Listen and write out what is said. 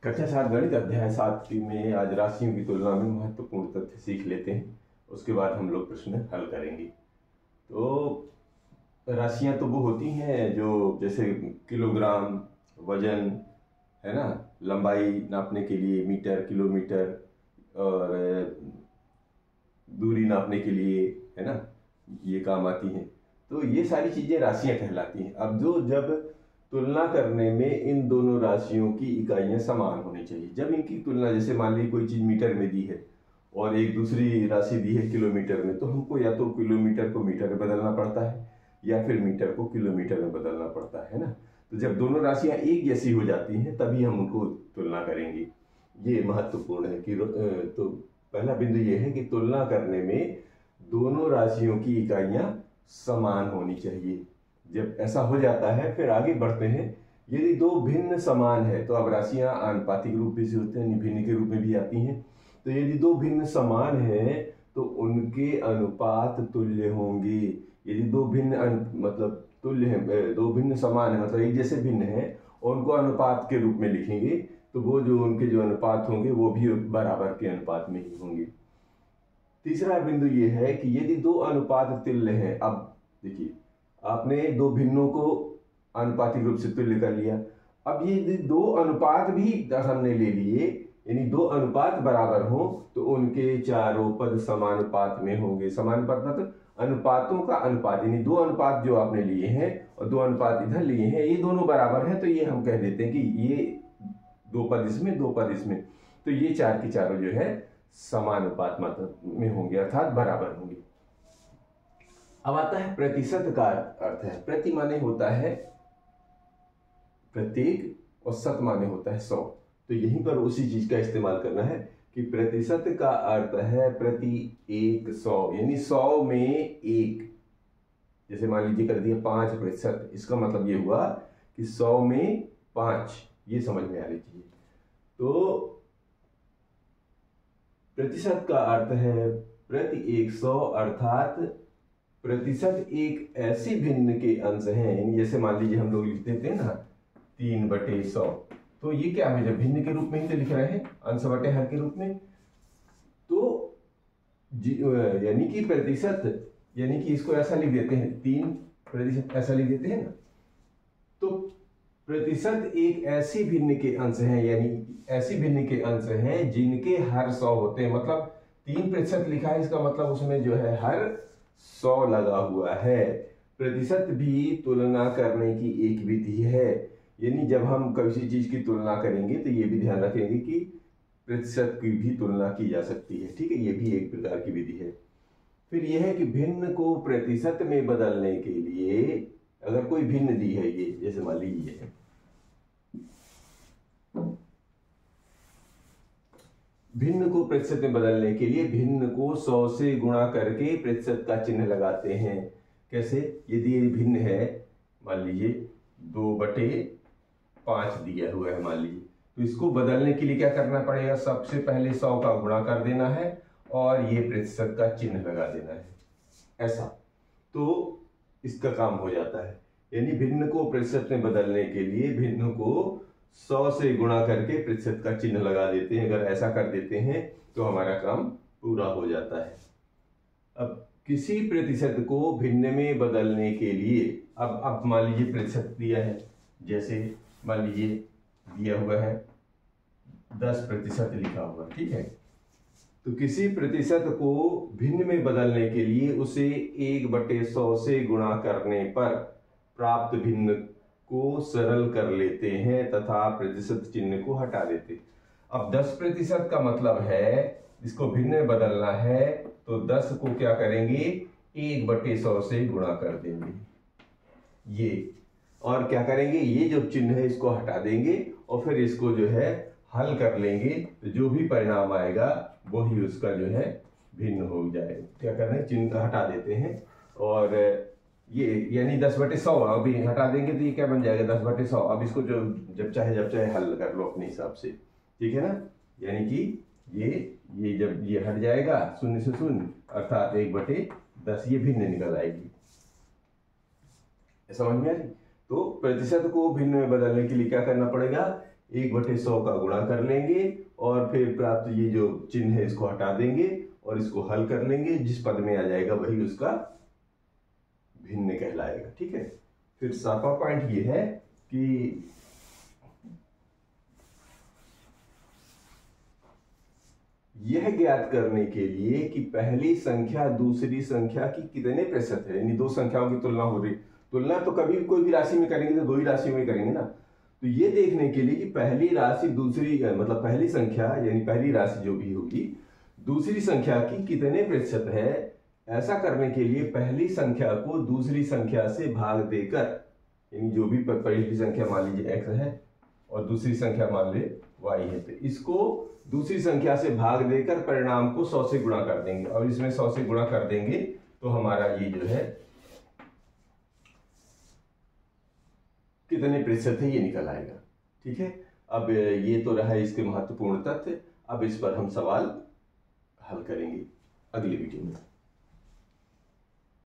कक्षा 7 गणित अध्याय 7 में आज राशियों की तुलना में महत्वपूर्ण तथ्य सीख लेते हैं। उसके बाद हम लोग प्रश्न हल करेंगे। तो राशियां तो वो होती हैं जो जैसे किलोग्राम, वजन, है ना, लंबाई नापने के लिए मीटर, किलोमीटर, और दूरी नापने के लिए, है ना, ये काम आती हैं। तो ये सारी चीजें राशियां कहलाती हैं। अब जब तुलना करने में इन दोनों राशियों की इकाइयां समान होनी चाहिए। जब इनकी तुलना, जैसे मान लीजिए कोई चीज मीटर में दी है और एक दूसरी राशि दी है किलोमीटर में, तो हमको या तो किलोमीटर को मीटर में बदलना पड़ता है या फिर मीटर को किलोमीटर में बदलना पड़ता है ना। तो जब दोनों राशियां एक जैसी हो जाती हैं तभी हम उनको तुलना करेंगे। ये महत्वपूर्ण है कि तो पहला बिंदु ये है कि तुलना करने में दोनों राशियों की इकाइयां समान होनी चाहिए। जब ऐसा हो जाता है फिर आगे बढ़ते हैं। यदि दो भिन्न समान है, तो अब राशियां आनुपातिक रूप भी से होते हैं, भिन्न के रूप में भी आती हैं। तो यदि दो भिन्न समान हैं तो उनके अनुपात तुल्य होंगे। यदि दो भिन्न मतलब तुल्य है, दो भिन्न समान है मतलब एक जैसे भिन्न है और उनको अनुपात के रूप में लिखेंगे तो वो जो उनके जो अनुपात होंगे वो भी बराबर के अनुपात में ही होंगे। तीसरा बिंदु ये है कि यदि दो अनुपात तुल्य हैं, अब देखिए आपने दो भिन्नों को अनुपातिक रूप से तुल्य कर लिया। अब ये दो अनुपात भी हमने ले लिए, यानी दो अनुपात बराबर हो तो उनके चारों पद समानुपात में होंगे। समानुपात मतलब अनुपातों का अनुपात, यानी दो अनुपात जो आपने लिए हैं और दो अनुपात इधर लिए हैं, ये दोनों बराबर हैं, तो ये हम कह देते हैं कि ये दो पद इसमें, दो पद इसमें, तो ये चार के चारों जो है समानुपात मतलब में होंगे, अर्थात बराबर होंगे। अब आता है प्रतिशत का अर्थ है। प्रति माने होता है प्रत्येक और शत माने होता है 100। तो यहीं पर उसी चीज का इस्तेमाल करना है कि प्रतिशत का अर्थ है प्रति एक 100, यानी 100 में एक। जैसे मान लीजिए कर दिया 5%, इसका मतलब ये हुआ कि 100 में 5, ये समझ में आनी चाहिए। तो प्रतिशत का अर्थ है प्रति 100, अर्थात प्रतिशत एक ऐसी भिन्न के अंश हैं, यानी जैसे मान लीजिए हम लोग लिख देते हैं ना 3/100, तो ये क्या है, जब भिन्न के रूप में ही तो लिख रहे हैं, अंश बटे हर के रूप में। तो यानी कि प्रतिशत, यानी कि इसको ऐसा लिख देते हैं 3%, ऐसा लिख देते हैं ना। तो प्रतिशत एक ऐसी भिन्न के अंश हैं, यानी ऐसी भिन्न के अंश हैं जिनके हर 100 होते हैं। मतलब 3% लिखा है, इसका मतलब उसमें जो है हर 100 लगा हुआ है। प्रतिशत भी तुलना करने की एक विधि है, यानी जब हम किसी चीज की तुलना करेंगे तो ये भी ध्यान रखेंगे कि प्रतिशत की भी तुलना की जा सकती है। ठीक है, ये भी एक प्रकार की विधि है। फिर यह है कि भिन्न को प्रतिशत में बदलने के लिए अगर कोई भिन्न दी है, ये जैसे मान लीजिए है भिन्न को प्रतिशत में बदलने के लिए भिन्न को 100 से गुणा करके प्रतिशत का चिन्ह लगाते हैं। कैसे? यदि ये भिन्न है, मान लीजिए 2/5 दिया हुआ है मान लीजिए, तो इसको बदलने के लिए क्या करना पड़ेगा? सबसे पहले 100 का गुणा कर देना है और ये प्रतिशत का चिन्ह लगा देना है, ऐसा। तो इसका काम हो जाता है। यानी भिन्न को प्रतिशत में बदलने के लिए भिन्न को 100 से गुणा करके प्रतिशत का चिन्ह लगा देते हैं। अगर ऐसा कर देते हैं तो हमारा काम पूरा हो जाता है। अब किसी प्रतिशत को भिन्न में बदलने के लिए, अब मान लीजिए प्रतिशत दिया है, जैसे मान लीजिए दिया हुआ है 10% लिखा हुआ, ठीक है। तो किसी प्रतिशत को भिन्न में बदलने के लिए उसे 1/100 से गुणा करने पर प्राप्त भिन्न को सरल कर लेते हैं तथा प्रतिशत चिन्ह को हटा देते। अब 10% का मतलब है इसको भिन्न में बदलना है, तो 10 को क्या करेंगे? 1/100 से गुणा कर देंगे ये, और क्या करेंगे? ये जो चिन्ह है इसको हटा देंगे और फिर इसको जो है हल कर लेंगे, तो जो भी परिणाम आएगा वही उसका जो है भिन्न हो जाए। क्या करना है? चिन्ह हटा देते हैं और ये यानी 10/100 अभी हटा देंगे तो ये क्या बन जाएगा? 10/100। अब इसको जो जब चाहे हल कर लो अपने हिसाब से, ठीक है ना। यानी कि ये जब ये हट जाएगा 0 से 0, अर्थात 1/10 ये भिन्न निकल आएगी। समझ में आ रही? तो प्रतिशत को भिन्न में बदलने के लिए क्या करना पड़ेगा? 1/100 का गुणा कर लेंगे और फिर प्राप्त ये जो चिन्ह है इसको हटा देंगे और इसको हल कर लेंगे। जिस पद में आ जाएगा वही उसका भिन्न कहलाएगा। ठीक है। फिर 7वां पॉइंट ये है कि यह ज्ञात करने के लिए कि पहली संख्या दूसरी संख्या की कितने प्रतिशत है, यानी दो संख्याओं की तुलना हो रही, तुलना तो कभी कोई भी राशि में करेंगे तो दो ही राशि में करेंगे ना, तो ये देखने के लिए कि पहली राशि दूसरी मतलब पहली संख्या यानी पहली राशि जो भी होगी दूसरी संख्या की कितने प्रतिशत है, ऐसा करने के लिए पहली संख्या को दूसरी संख्या से भाग देकर, यानी जो भी पहली संख्या मान लीजिए x है और दूसरी संख्या मान ले y है, तो इसको दूसरी संख्या से भाग देकर परिणाम को 100 से गुणा कर देंगे और इसमें 100 से गुणा कर देंगे तो हमारा ये जो है कितने प्रतिशत है ये निकल आएगा। ठीक है। अब ये तो रहा इसके महत्वपूर्ण तथ्य। अब इस पर हम सवाल हल करेंगे अगली वीडियो में।